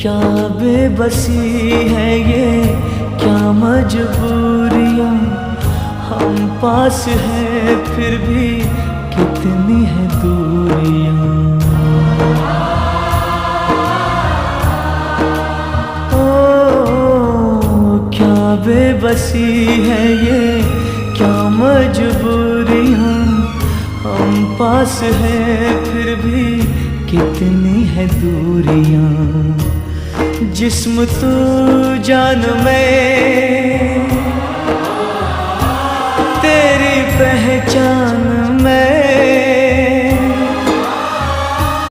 क्या बेबसी है ये, क्या मजबूरियाँ, हम पास हैं फिर भी कितनी है दूरियाँ। ओ क्या बेबसी है ये, क्या मजबूरियाँ, हम पास हैं फिर भी कितनी है दूरियाँ। जिस्म तू जान में, तेरी पहचान